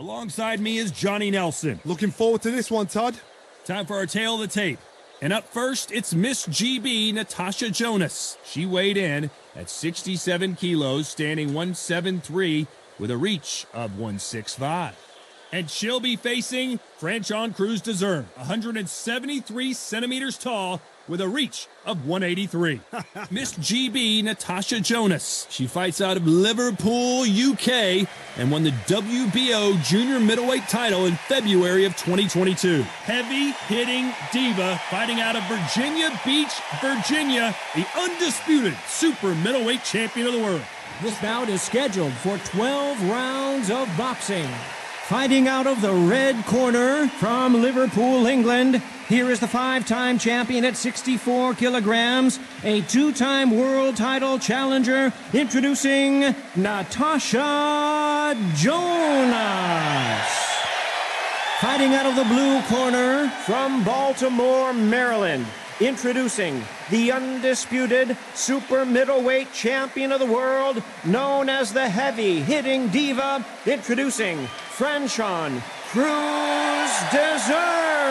Alongside me is Johnny Nelson. Looking forward to this one, Todd. Time for our tale of the tape. And up first, it's Miss GB, Natasha Jonas. She weighed in at 67 kilos, standing 173 with a reach of 165. And she'll be facing Franchon Cruz Dezern, 173 centimeters tall with a reach of 183. Miss GB, Natasha Jonas. She fights out of Liverpool, UK, and won the WBO junior middleweight title in February of 2022. Heavy-hitting diva fighting out of Virginia Beach, Virginia, the undisputed super middleweight champion of the world. This bout is scheduled for 12 rounds of boxing. Fighting out of the red corner from Liverpool, England, here is the five-time champion at 64 kilograms, a two-time world title challenger, introducing Natasha Jonas. Fighting out of the blue corner from Baltimore, Maryland, introducing the undisputed super middleweight champion of the world, known as the heavy-hitting diva, introducing Franchon Cruz Dezern.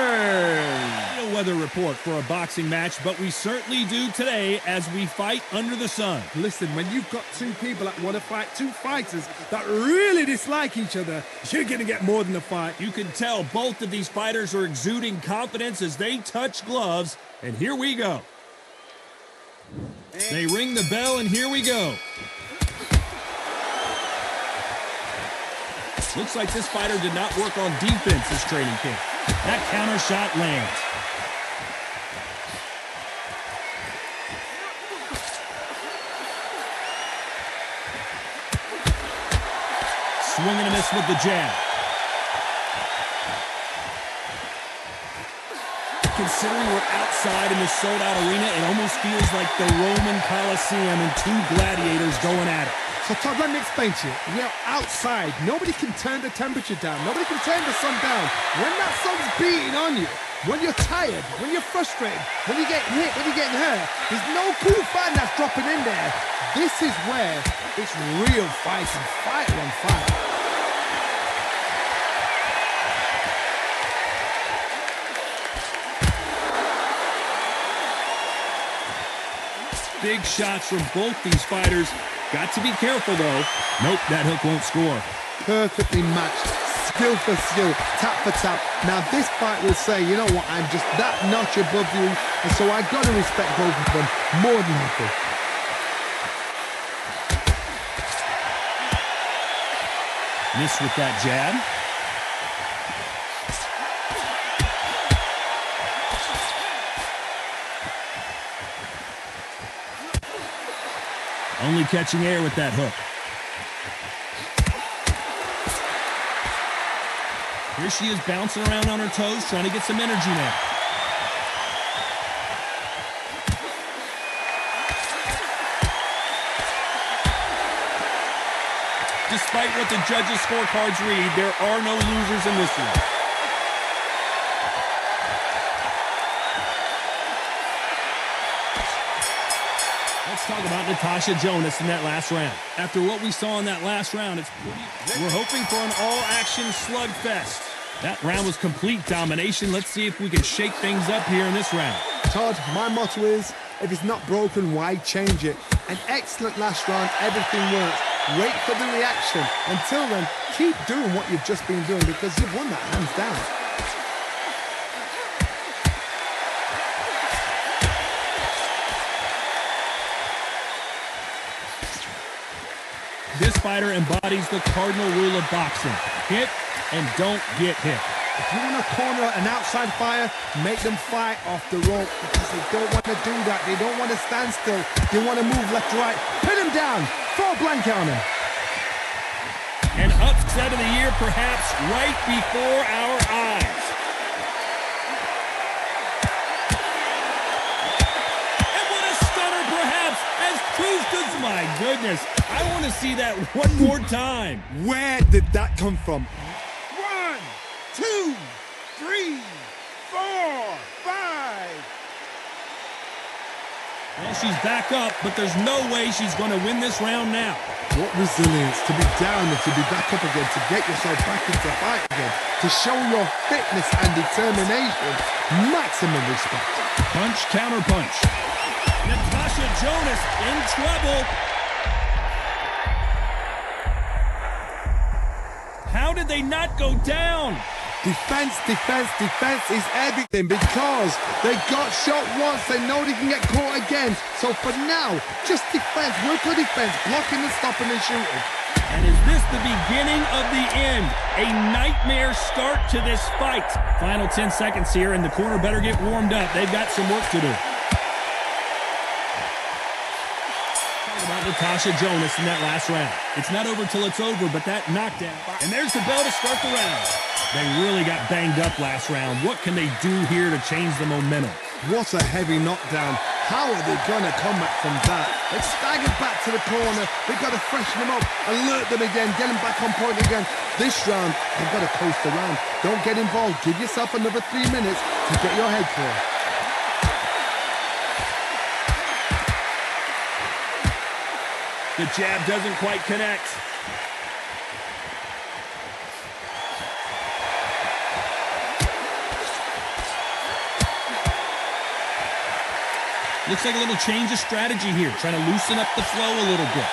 No weather report for a boxing match, but we certainly do today as we fight under the sun. Listen, when you've got two people that want to fight, two fighters that really dislike each other, you're going to get more than a fight. You can tell both of these fighters are exuding confidence as they touch gloves, and here we go. They ring the bell, and here we go. Looks like this fighter did not work on defense this training camp. That counter shot lands. Swing and a miss with the jab. Considering we're outside in the sold-out arena, it almost feels like the Roman Coliseum and two gladiators going at it. So Todd, let me explain to you. We're outside. Nobody can turn the temperature down. Nobody can turn the sun down. When that sun's beating on you, when you're tired, when you're frustrated, when you're getting hit, when you're getting hurt, there's no cool fan that's dropping in there. This is where it's real fighting, fighter on fight. Big shots from both these fighters. Got to be careful, though. Nope, that hook won't score. Perfectly matched, skill for skill, tap for tap. Now, this fight will say, you know what, I'm just that notch above you, and so I got to respect both of them more than happy. Miss with that jab. Only catching air with that hook. Here she is bouncing around on her toes, trying to get some energy now. Despite what the judges' scorecards read, there are no losers in this one. Let's talk about Natasha Jonas in that last round. After what we saw in that last round, we're hoping for an all-action slugfest. That round was complete domination. Let's see if we can shake things up here in this round. Todd, my motto is, if it's not broken, why change it? An excellent last round, everything works. Wait for the reaction. Until then, keep doing what you've just been doing because you've won that hands down. This fighter embodies the cardinal rule of boxing. Hit and don't get hit. If you want to corner an outside fighter, make them fight off the rope because they don't want to do that. They don't want to stand still. They want to move left to right. Pin them down. Throw a blanket on them. An upset of the year, perhaps, right before our eyes. And what a stunner, perhaps, as Cruz does. My goodness, I want to see that one more time. Where did that come from? 1, 2, 3, 4, 5. Well, she's back up, but there's no way she's going to win this round now. What resilience to be down and to be back up again, to get yourself back into the fight again, to show your fitness and determination. Maximum respect. Punch, counter punch. Natasha Jonas in trouble. How did they not go down? Defense is everything because they got shot once. They know they can get caught again. So for now, just defense, work on defense, blocking and stopping and shooting. And is this the beginning of the end? A nightmare start to this fight. Final 10 seconds here, and the corner better get warmed up. They've got some work to do. About Natasha Jonas in that last round. It's not over till it's over, but that knockdown. And there's the bell to start the round. They really got banged up last round. What can they do here to change the momentum? What a heavy knockdown. How are they going to come back from that? They've staggered back to the corner. They've got to freshen them up, alert them again, get them back on point again. This round, they've got to coast around. Don't get involved. Give yourself another 3 minutes to get your head clear. The jab doesn't quite connect. Looks like a little change of strategy here, trying to loosen up the flow a little bit.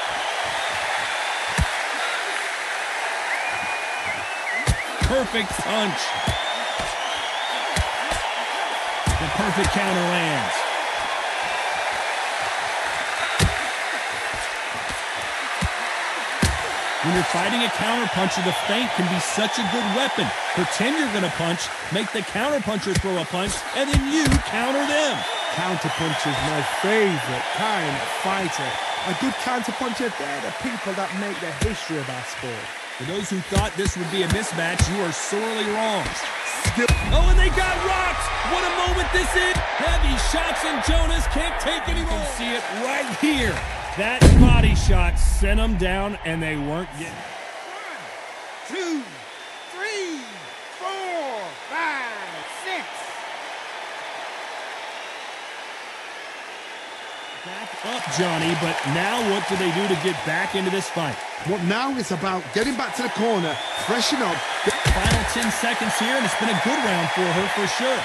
Perfect punch. The perfect counter lands. When you're fighting a counterpuncher, the feint can be such a good weapon. Pretend you're going to punch, make the counterpuncher throw a punch, and then you counter them. Counterpuncher is my favorite kind of fighter. A good counterpuncher, they're the people that make the history of our sport. For those who thought this would be a mismatch, you are sorely wrong. Oh, and they got rocked! What a moment this is! Heavy shots, and Jonas can't take any more. You can see it right here. That body shot sent them down, and they weren't getting. 1, 2, 3, 4, 5, 6. Back up, Johnny, but now what do they do to get back into this fight? What now is about getting back to the corner, freshen up. Final 10 seconds here, and it's been a good round for her for sure.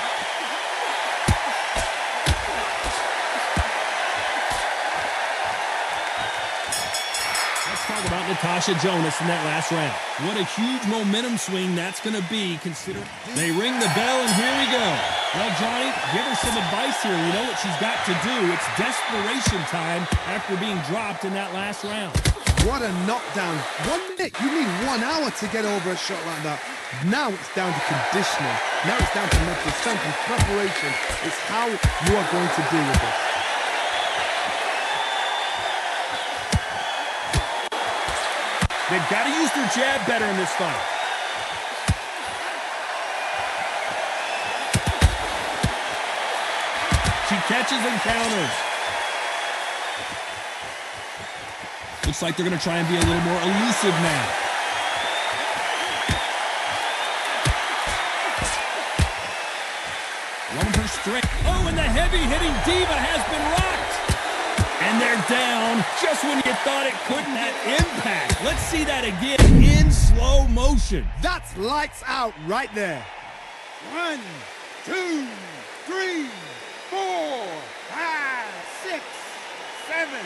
Talk about Natasha Jonas in that last round. What a huge momentum swing that's going to be, considering they ring the bell, and here we go. Well, Johnny, give her some advice here. You know what she's got to do. It's desperation time after being dropped in that last round. What a knockdown. 1 minute. You need 1 hour to get over a shot like that. Now it's down to conditioning. Now it's down to mental strength and preparation. It's how you are going to deal with it. They've got to use their jab better in this fight. She catches and counters. Looks like they're going to try and be a little more elusive now. One of her straight. Oh, and the heavy-hitting diva has been rocked. And they're down just when you thought it couldn't have impact. Let's see that again in slow motion. That's lights out right there. 1, 2, 3, 4, 5, 6, 7.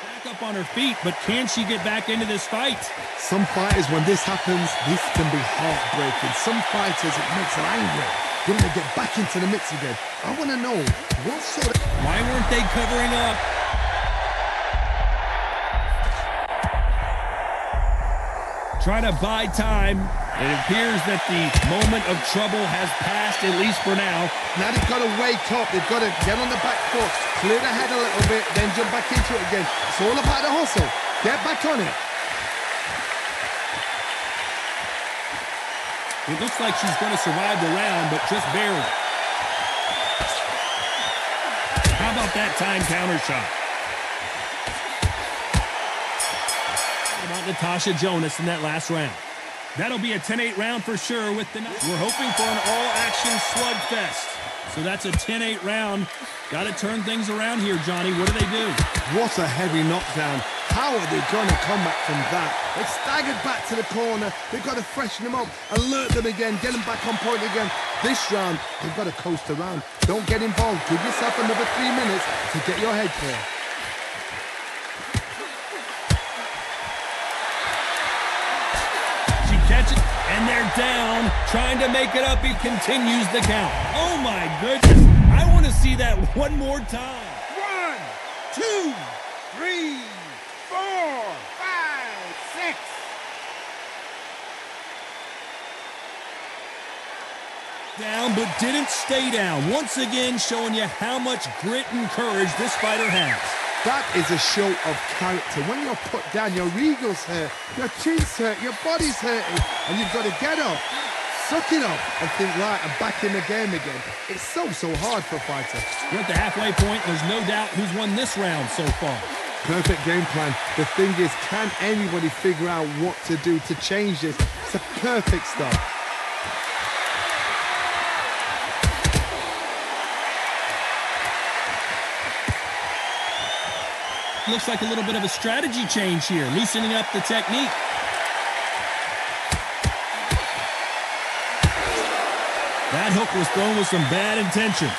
Back up on her feet, but can she get back into this fight? Some fighters, when this happens, this can be heartbreaking. Some fighters, it makes them angry. When they get back into the mix again. I want to know what sort of... Why weren't they covering up? Try to buy time. It appears that the moment of trouble has passed, at least for now. Now they've got to wake up. They've got to get on the back foot, clear the head a little bit, then jump back into it again. It's all about the hustle. Get back on it. It looks like she's going to survive the round, but just barely. How about that time counter shot? How about Natasha Jonas in that last round? That'll be a 10-8 round for sure with the... We're hoping for an all-action slugfest. So that's a 10-8 round. Got to turn things around here, Johnny. What do they do? What a heavy knockdown. How are they going to come back from that? They've staggered back to the corner. They've got to freshen them up, alert them again, get them back on point again. This round, they've got to coast around. Don't get involved. Give yourself another 3 minutes to get your head clear. She catches, and they're down. Trying to make it up, he continues the count. Oh, my goodness. I want to see that one more time. 1, 2, 3, 4, 5, 6. Down, but didn't stay down. Once again, showing you how much grit and courage this fighter has. That is a show of character. When you're put down, your ego's hurt, your chin's hurt, your body's hurting, and you've got to get up, suck it up, and think, right, I'm back in the game again. It's so hard for a fighter. We're at the halfway point. There's no doubt who's won this round so far. Perfect game plan. The thing is, can anybody figure out what to do to change this? It's a perfect start. Looks like a little bit of a strategy change here, loosening up the technique. That hook was thrown with some bad intentions.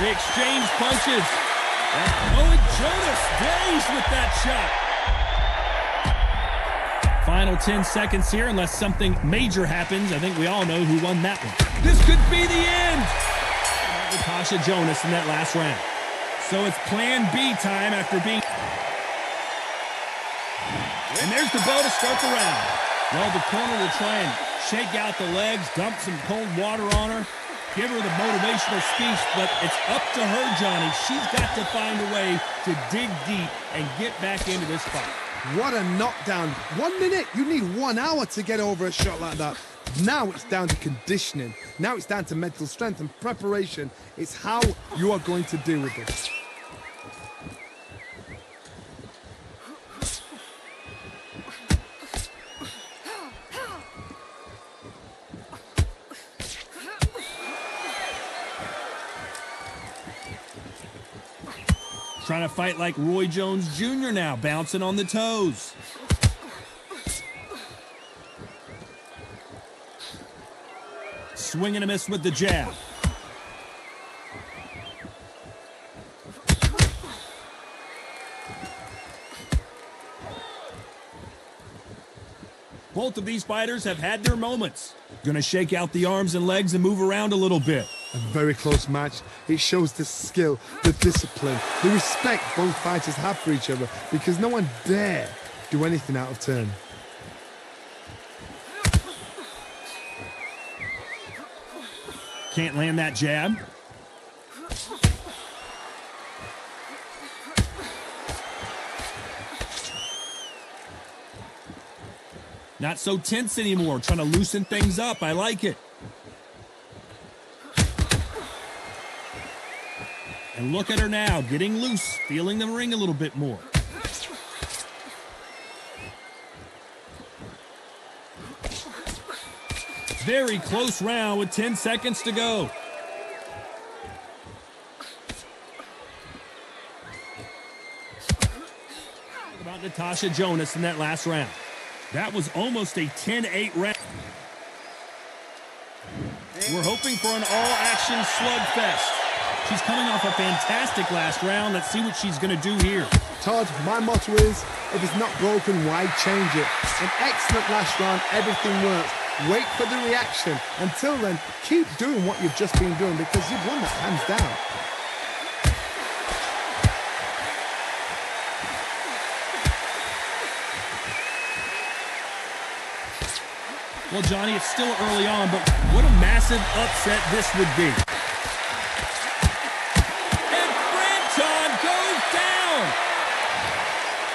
They exchange punches. And Jonas dazed with that shot. Final 10 seconds here, unless something major happens. I think we all know who won that one. This could be the end. Natasha Jonas in that last round. So it's plan B time after being... And there's the bell to start the round. Well, the corner will try and shake out the legs, dump some cold water on her, give her the motivational speech, but it's up to her, Johnny. She's got to find a way to dig deep and get back into this fight. What a knockdown. 1 minute, you need 1 hour to get over a shot like that. Now it's down to conditioning. Now it's down to mental strength and preparation. It's how you are going to deal with this. Trying to fight like Roy Jones Jr. now, bouncing on the toes. Swing and a miss with the jab. Both of these fighters have had their moments. Gonna shake out the arms and legs and move around a little bit. A very close match. It shows the skill, the discipline, the respect both fighters have for each other, because no one dare do anything out of turn. Can't land that jab. Not so tense anymore, trying to loosen things up. I like it. And look at her now, getting loose, feeling the ring a little bit more. Very close round with 10 seconds to go. About Natasha Jonas in that last round. That was almost a 10-8 round. We're hoping for an all-action slugfest. She's coming off a fantastic last round. Let's see what she's going to do here. Todd, my motto is, if it's not broken, why change it? An excellent last round, everything works. Wait for the reaction. Until then, keep doing what you've just been doing, because you've won that hands down. Well, Johnny, it's still early on, but what a massive upset this would be. And Franchon goes down!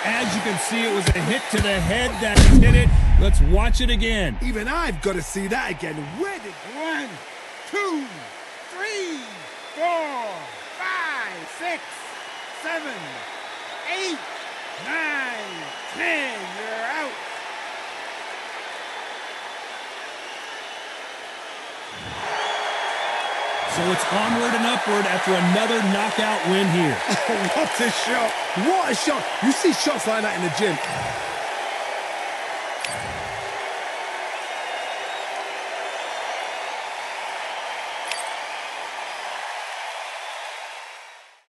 As you can see, it was a hit to the head that hit it. Let's watch it again. Even I've got to see that again. Where did... 1, 2, 3, 4, 5, 6, 7, 8, 9, 10, you're out. So it's onward and upward after another knockout win here. What a shot. What a shot. You see shots like that in the gym.